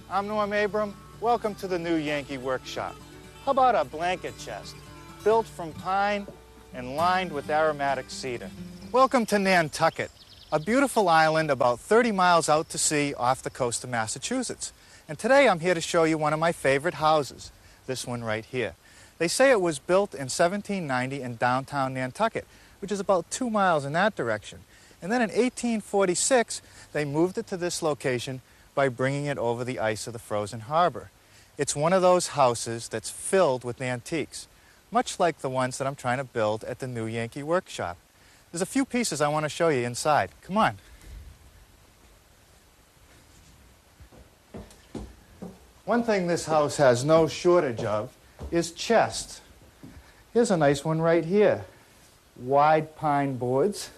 I'm Norm Abram. Welcome to the new Yankee Workshop. How about a blanket chest, built from pine and lined with aromatic cedar? Welcome to Nantucket, a beautiful island about 30 miles out to sea off the coast of Massachusetts. And today I'm here to show you one of my favorite houses, this one right here. They say it was built in 1790 in downtown Nantucket, which is about 2 miles in that direction. And then in 1846, they moved it to this location by bringing it over the ice of the frozen harbor. It's one of those houses that's filled with antiques, much like the ones that I'm trying to build at the new Yankee Workshop. There's a few pieces I want to show you inside. Come on. One thing this house has no shortage of is chests. Here's a nice one right here. Wide pine boards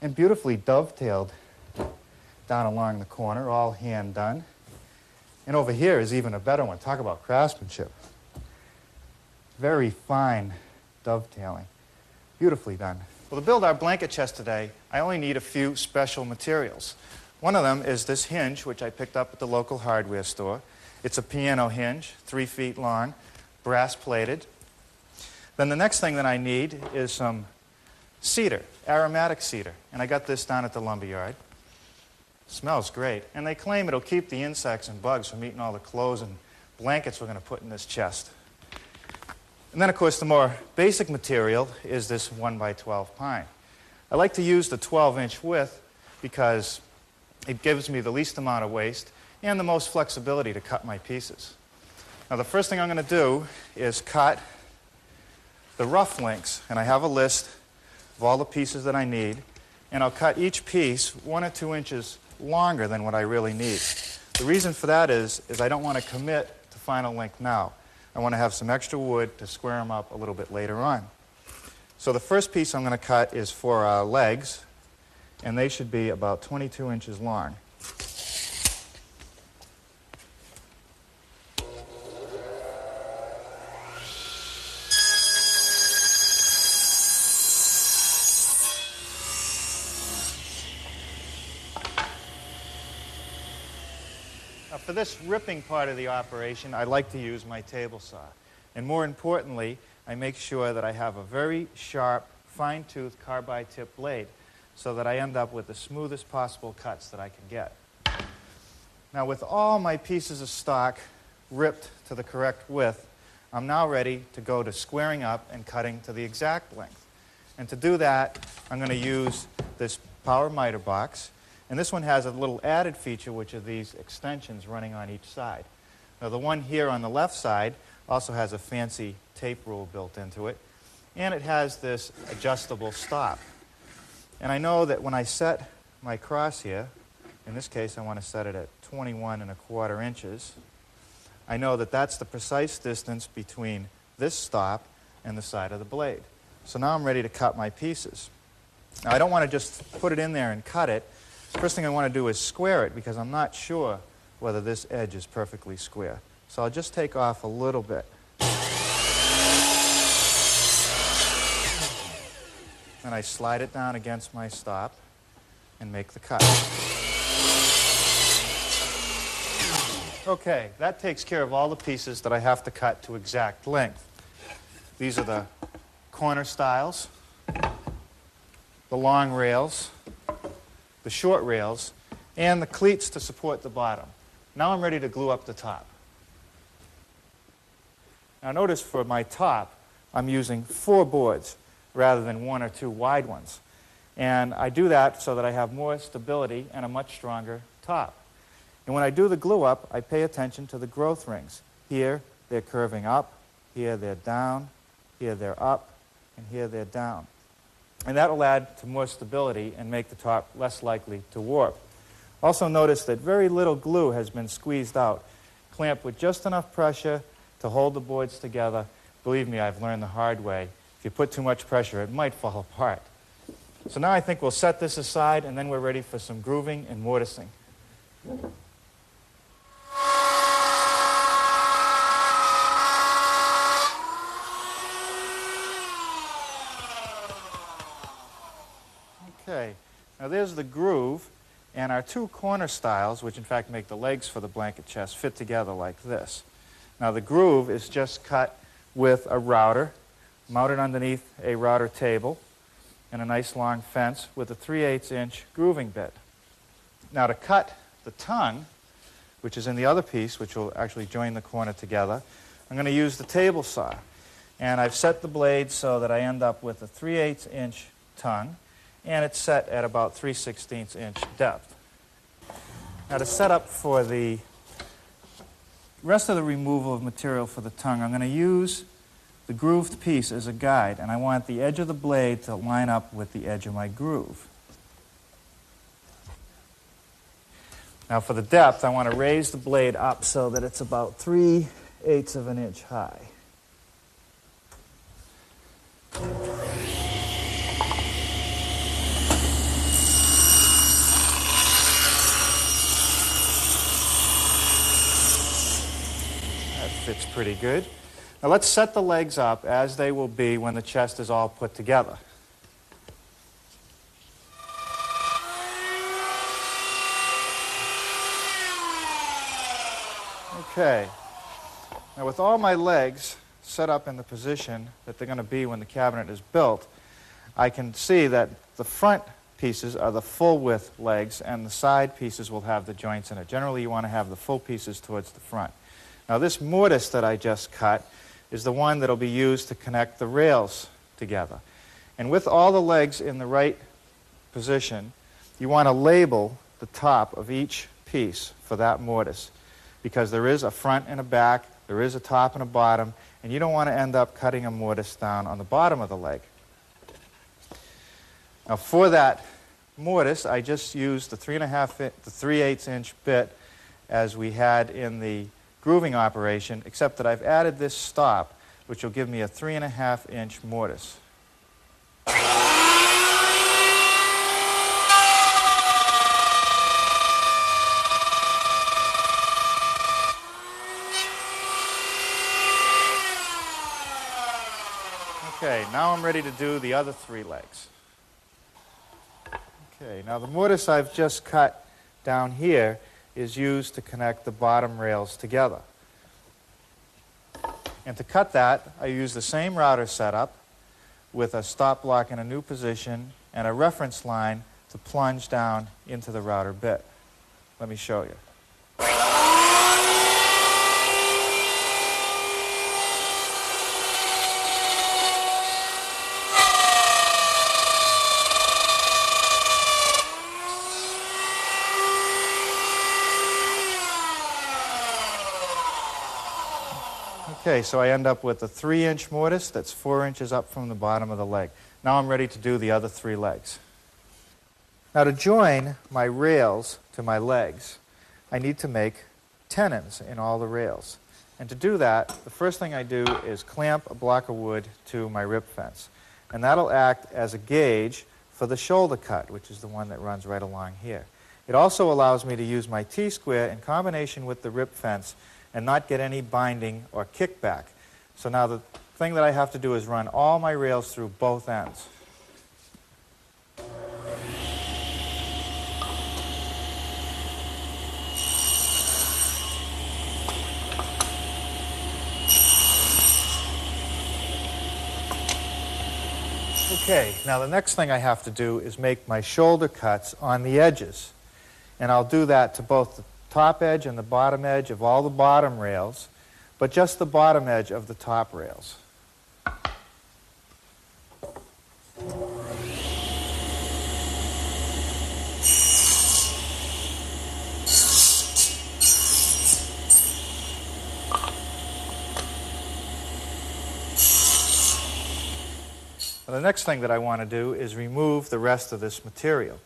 and beautifully dovetailed down along the corner, all hand done. And over here is even a better one. Talk about craftsmanship. Very fine dovetailing. Beautifully done. Well, to build our blanket chest today, I only need a few special materials. One of them is this hinge, which I picked up at the local hardware store. It's a piano hinge, 3 feet long, brass plated. Then the next thing that I need is some cedar, aromatic cedar. And I got this down at the lumber yard. Smells great. And they claim it'll keep the insects and bugs from eating all the clothes and blankets we're going to put in this chest. And then, of course, the more basic material is this 1x12 pine. I like to use the 12-inch width because it gives me the least amount of waste and the most flexibility to cut my pieces. Now, the first thing I'm going to do is cut the rough lengths. And I have a list of all the pieces that I need. And I'll cut each piece 1 or 2 inches longer than what I really need. The reason for that is I don't want to commit to final length now. I want to have some extra wood to square them up a little bit later on. So the first piece I'm going to cut is for our legs, and they should be about 22 inches long. For this ripping part of the operation, I like to use my table saw. And more importantly, I make sure that I have a very sharp, fine-toothed carbide-tip blade so that I end up with the smoothest possible cuts that I can get. Now, with all my pieces of stock ripped to the correct width, I'm now ready to go to squaring up and cutting to the exact length. And to do that, I'm going to use this power miter box. And this one has a little added feature, which are these extensions running on each side. Now, the one here on the left side also has a fancy tape rule built into it. And it has this adjustable stop. And I know that when I set my cross here, in this case I want to set it at 21¼ inches, I know that that's the precise distance between this stop and the side of the blade. So now I'm ready to cut my pieces. Now, I don't want to just put it in there and cut it. First thing I want to do is square it because I'm not sure whether this edge is perfectly square. So I'll just take off a little bit. And I slide it down against my stop and make the cut. Okay, that takes care of all the pieces that I have to cut to exact length. These are the corner stiles, the long rails, the short rails, and the cleats to support the bottom. Now I'm ready to glue up the top. Now notice for my top, I'm using 4 boards rather than 1 or 2 wide ones. And I do that so that I have more stability and a much stronger top. And when I do the glue up, I pay attention to the growth rings. Here, they're curving up. Here, they're down. Here, they're up. And here, they're down. And that will add to more stability and make the top less likely to warp. Also notice that very little glue has been squeezed out. Clamp with just enough pressure to hold the boards together. Believe me, I've learned the hard way. If you put too much pressure, it might fall apart. So now I think we'll set this aside, and then we're ready for some grooving and mortising. Okay, now there's the groove, And our two corner stiles, which in fact make the legs for the blanket chest, fit together like this. Now the groove is just cut with a router, mounted underneath a router table, and a nice long fence with a 3/8-inch grooving bit. Now to cut the tongue, which is in the other piece, which will actually join the corner together, I'm going to use the table saw. And I've set the blade so that I end up with a 3/8-inch tongue, and it's set at about 3/16-inch depth. Now to set up for the rest of the removal of material for the tongue, I'm going to use the grooved piece as a guide, and I want the edge of the blade to line up with the edge of my groove. Now for the depth, I want to raise the blade up so that it's about 3/8 of an inch high. That fits pretty good. Now let's set the legs up as they will be when the chest is all put together. Okay. Now with all my legs set up in the position that they're going to be when the cabinet is built, I can see that the front pieces are the full width legs and the side pieces will have the joints in it. Generally you want to have the full pieces towards the front. Now this mortise that I just cut is the one that will be used to connect the rails together. And with all the legs in the right position, you want to label the top of each piece for that mortise, because there is a front and a back, there is a top and a bottom, and you don't want to end up cutting a mortise down on the bottom of the leg. Now for that mortise, I just used the 3/8-inch bit as we had in the grooving operation, except that I've added this stop, which will give me a 3.5-inch mortise. Okay, now I'm ready to do the other three legs. Okay, now the mortise I've just cut down here is used to connect the bottom rails together. And to cut that, I use the same router setup with a stop block in a new position and a reference line to plunge down into the router bit. Let me show you. Okay, so I end up with a 3-inch mortise that's 4 inches up from the bottom of the leg. Now I'm ready to do the other three legs. Now to join my rails to my legs, I need to make tenons in all the rails. And to do that, the first thing I do is clamp a block of wood to my rip fence. And that'll act as a gauge for the shoulder cut, which is the one that runs right along here. It also allows me to use my T-square in combination with the rip fence and not get any binding or kickback. So now the thing that I have to do is run all my rails through both ends. Okay, now the next thing I have to do is make my shoulder cuts on the edges. And I'll do that to both the top edge and the bottom edge of all the bottom rails, but just the bottom edge of the top rails. The next thing that I want to do is remove the rest of this material.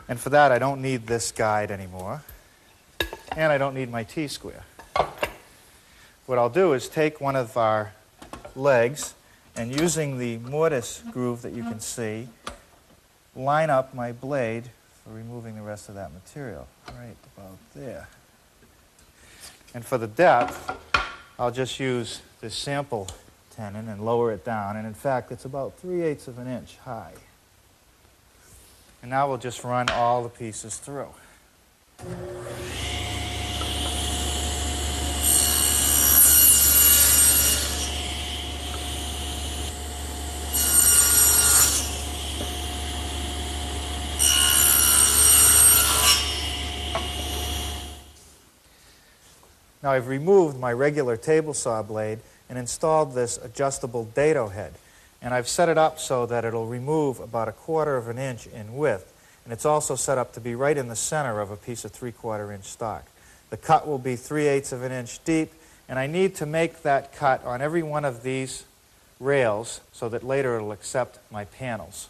And for that, I don't need this guide anymore. And I don't need my T-square. What I'll do is take one of our legs and using the mortise groove that you can see, line up my blade for removing the rest of that material. Right about there. And for the depth, I'll just use this sample tenon and lower it down. And in fact, it's about 3/8 of an inch high. And now we'll just run all the pieces through. Now I've removed my regular table saw blade and installed this adjustable dado head. And I've set it up so that it'll remove about 1/4 of an inch in width. And it's also set up to be right in the center of a piece of 3/4 inch stock. The cut will be 3/8 of an inch deep, and I need to make that cut on every one of these rails so that later it'll accept my panels.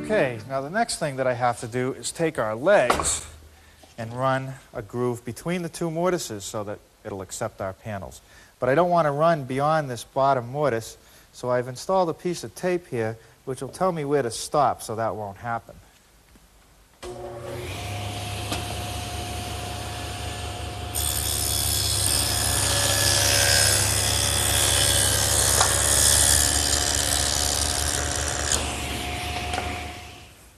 Okay, now the next thing that I have to do is take our legs and run a groove between the two mortises so that it'll accept our panels. But I don't want to run beyond this bottom mortise, so I've installed a piece of tape here which will tell me where to stop so that won't happen.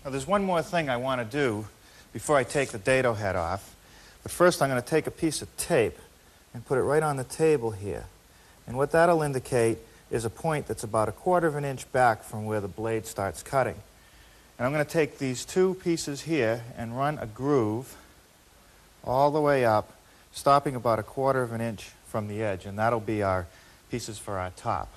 Now, there's one more thing I want to do before I take the dado head off. But first I'm going to take a piece of tape and put it right on the table here. And what that'll indicate is a point that's about 1/4 of an inch back from where the blade starts cutting. And I'm going to take these two pieces here and run a groove all the way up, stopping about 1/4 of an inch from the edge. And that'll be our pieces for our top.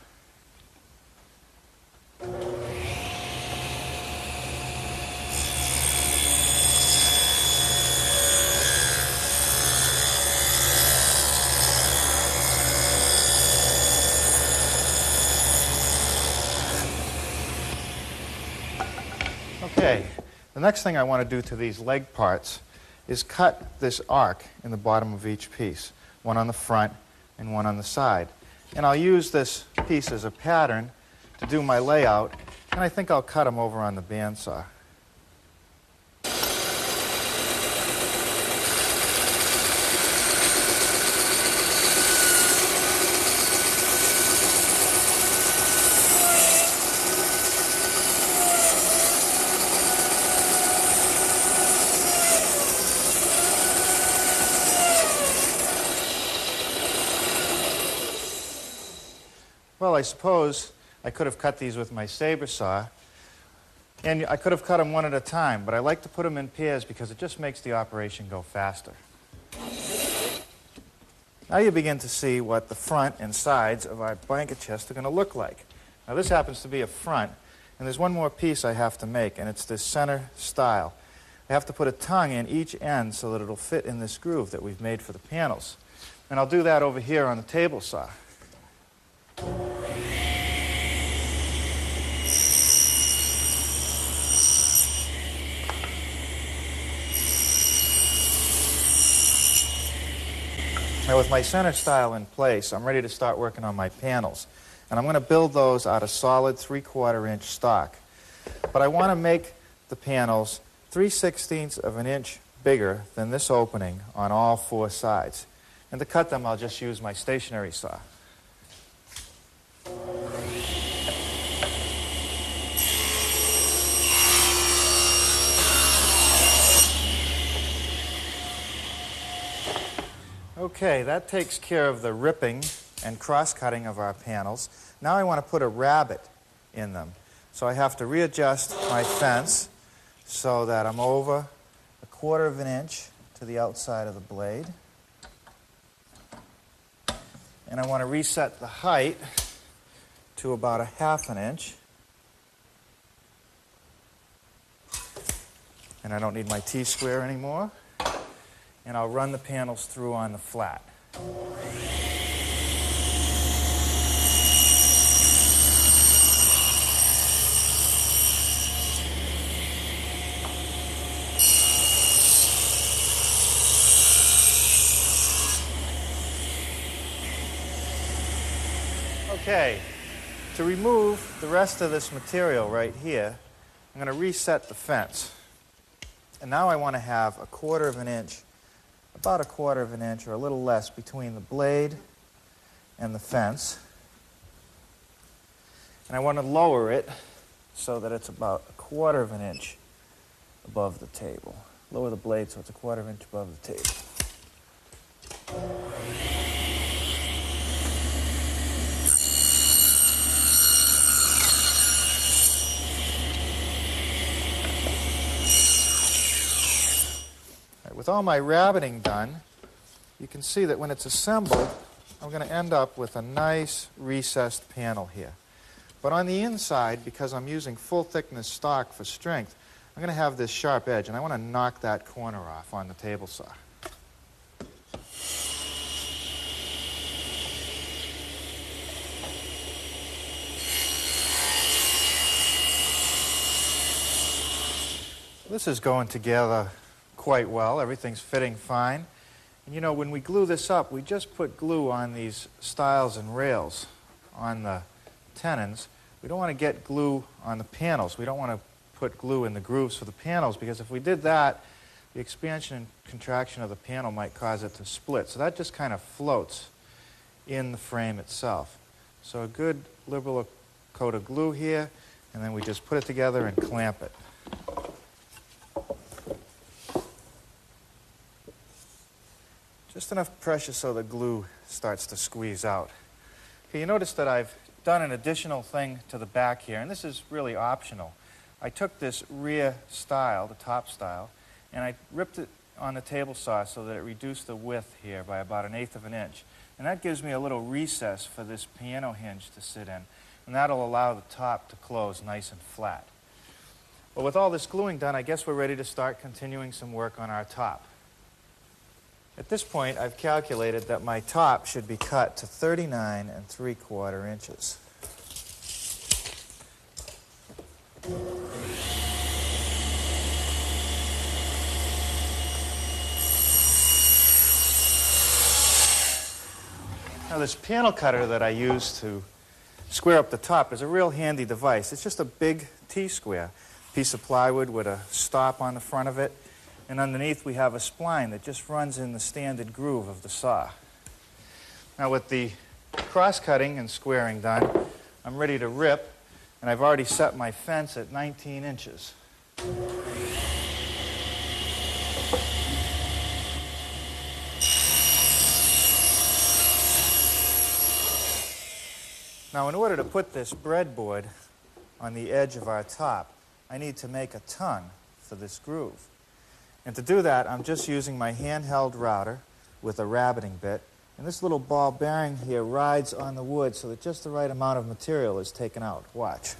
Okay, the next thing I want to do to these leg parts is cut this arc in the bottom of each piece, one on the front and one on the side. And I'll use this piece as a pattern to do my layout, and I think I'll cut them over on the bandsaw. Well, I suppose I could have cut these with my saber saw, and I could have cut them one at a time, but I like to put them in pairs because it just makes the operation go faster. Now you begin to see what the front and sides of our blanket chest are going to look like. Now this happens to be a front, and there's one more piece I have to make, and it's this center stile. I have to put a tongue in each end so that it'll fit in this groove that we've made for the panels. And I'll do that over here on the table saw. Now with my center stile in place, I'm ready to start working on my panels. And I'm going to build those out of solid 3/4 inch stock. But I want to make the panels 3/16 of an inch bigger than this opening on all four sides. And to cut them, I'll just use my stationary saw. Okay, that takes care of the ripping and cross-cutting of our panels. Now I want to put a rabbet in them. So I have to readjust my fence so that I'm over 1/4 of an inch to the outside of the blade. And I want to reset the height to about 1/2 an inch. And I don't need my T-square anymore. And I'll run the panels through on the flat. Okay, to remove the rest of this material right here, I'm going to reset the fence. And now I want to have 1/4 of an inch, about 1/4 of an inch or a little less between the blade and the fence. And I want to lower it so that it's about 1/4 of an inch above the table. Lower the blade so it's 1/4 of an inch above the table. With all my rabbiting done, you can see that when it's assembled, I'm going to end up with a nice recessed panel here. But on the inside, because I'm using full thickness stock for strength, I'm going to have this sharp edge, and I want to knock that corner off on the table saw. This is going together quite well. Everything's fitting fine. And you know, when we glue this up, we just put glue on these stiles and rails on the tenons. We don't want to get glue on the panels. We don't want to put glue in the grooves for the panels, because if we did that, the expansion and contraction of the panel might cause it to split. So that just kind of floats in the frame itself. So a good liberal coat of glue here, and then we just put it together and clamp it. Just enough pressure so the glue starts to squeeze out. Okay, you notice that I've done an additional thing to the back here, and this is really optional. I took this rear stile, the top stile, and I ripped it on the table saw so that it reduced the width here by about 1/8 of an inch. And that gives me a little recess for this piano hinge to sit in, and that'll allow the top to close nice and flat. Well, with all this gluing done, I guess we're ready to start continuing some work on our top. At this point, I've calculated that my top should be cut to 39 3/4 inches. Now, this panel cutter that I use to square up the top is a real handy device. It's just a big T-square, piece of plywood with a stop on the front of it. And underneath we have a spline that just runs in the standard groove of the saw. Now, with the cross-cutting and squaring done, I'm ready to rip, and I've already set my fence at 19 inches. Now, in order to put this breadboard on the edge of our top, I need to make a tongue for this groove. And to do that, I'm just using my handheld router with a rabbiting bit. And this little ball bearing here rides on the wood so that just the right amount of material is taken out. Watch.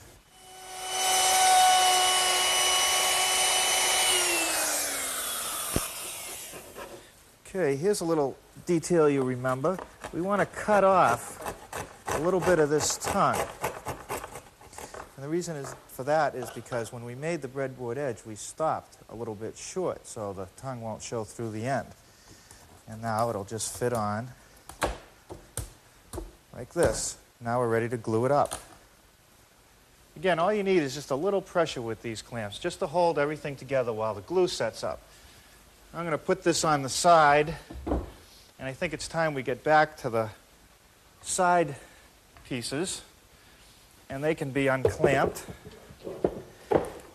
Okay, here's a little detail you remember. We want to cut off a little bit of this tongue. And the reason for that is because when we made the breadboard edge, we stopped a little bit short, so the tongue won't show through the end. And now it'll just fit on like this. Now we're ready to glue it up. Again, all you need is just a little pressure with these clamps, just to hold everything together while the glue sets up. I'm going to put this on the side, and I think it's time we get back to the side pieces, and they can be unclamped.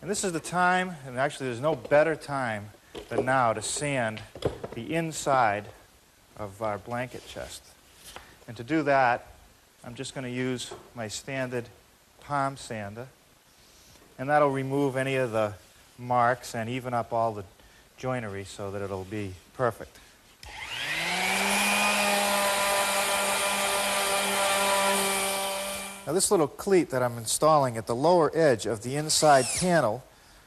And this is the time, and actually there's no better time than now to sand the inside of our blanket chest. And to do that, I'm just going to use my standard palm sander, and that'll remove any of the marks and even up all the joinery so that it'll be perfect. Now, this little cleat that I'm installing at the lower edge of the inside panel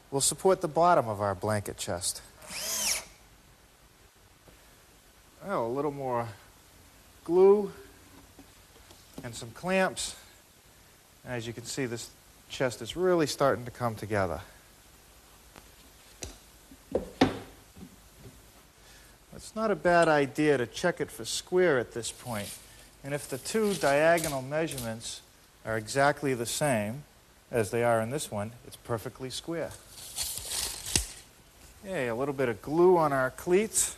will support the bottom of our blanket chest. Well, a little more glue and some clamps. And as you can see, this chest is really starting to come together. It's not a bad idea to check it for square at this point. And if the two diagonal measurements are exactly the same as they are in this one, it's perfectly square. Okay, a little bit of glue on our cleats.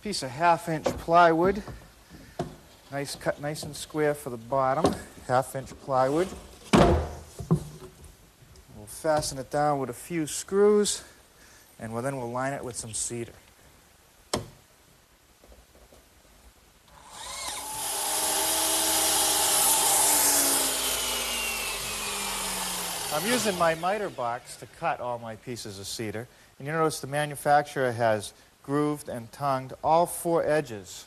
Piece of 1/2-inch plywood. Nice cut, nice and square for the bottom. 1/2-inch plywood. fasten it down with a few screws, and then we'll line it with some cedar. I'm using my miter box to cut all my pieces of cedar. And you notice the manufacturer has grooved and tongued all 4 edges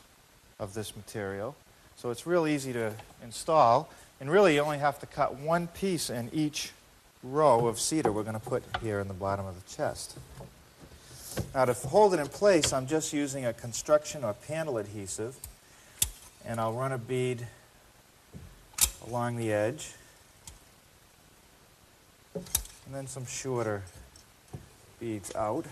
of this material. So it's real easy to install. And really you only have to cut 1 piece in each row of cedar we're going to put here in the bottom of the chest. Now to hold it in place, I'm just using a construction or panel adhesive. And I'll run a bead along the edge. And then some shorter beads out.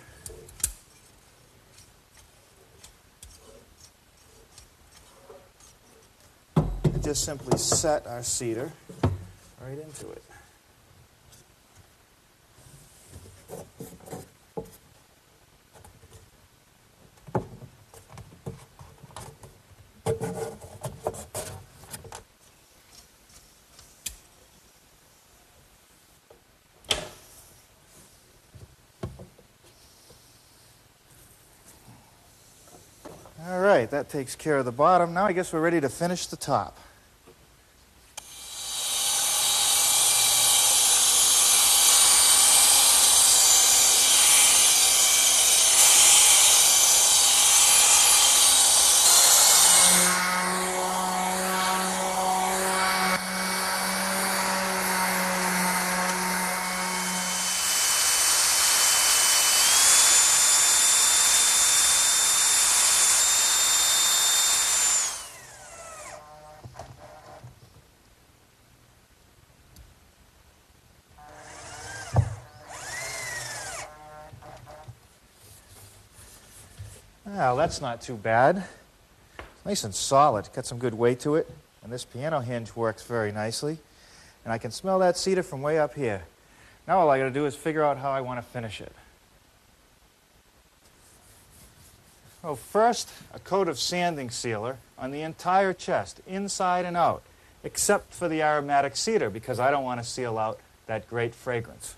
And just simply set our cedar right into it. All right, that takes care of the bottom. Now I guess we're ready to finish the top. Well, that's not too bad. It's nice and solid. Got some good weight to it. And this piano hinge works very nicely. And I can smell that cedar from way up here. Now all I got to do is figure out how I want to finish it. So first, a coat of sanding sealer on the entire chest, inside and out, except for the aromatic cedar, because I don't want to seal out that great fragrance.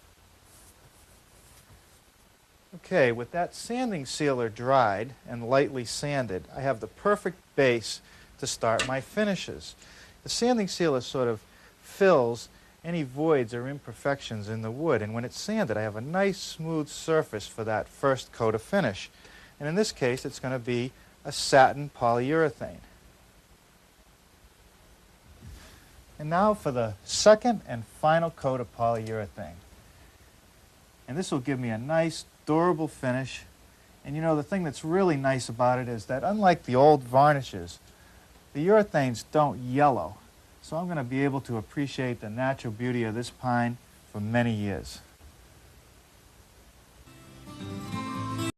Okay, with that sanding sealer dried and lightly sanded, I have the perfect base to start my finishes. The sanding sealer sort of fills any voids or imperfections in the wood, and when it's sanded, I have a nice smooth surface for that first coat of finish. And in this case, it's going to be a satin polyurethane. And now for the second and final coat of polyurethane. And this will give me a nice, durable finish. And you know, the thing that's really nice about it is that unlike the old varnishes, the urethanes don't yellow. So I'm going to be able to appreciate the natural beauty of this pine for many years.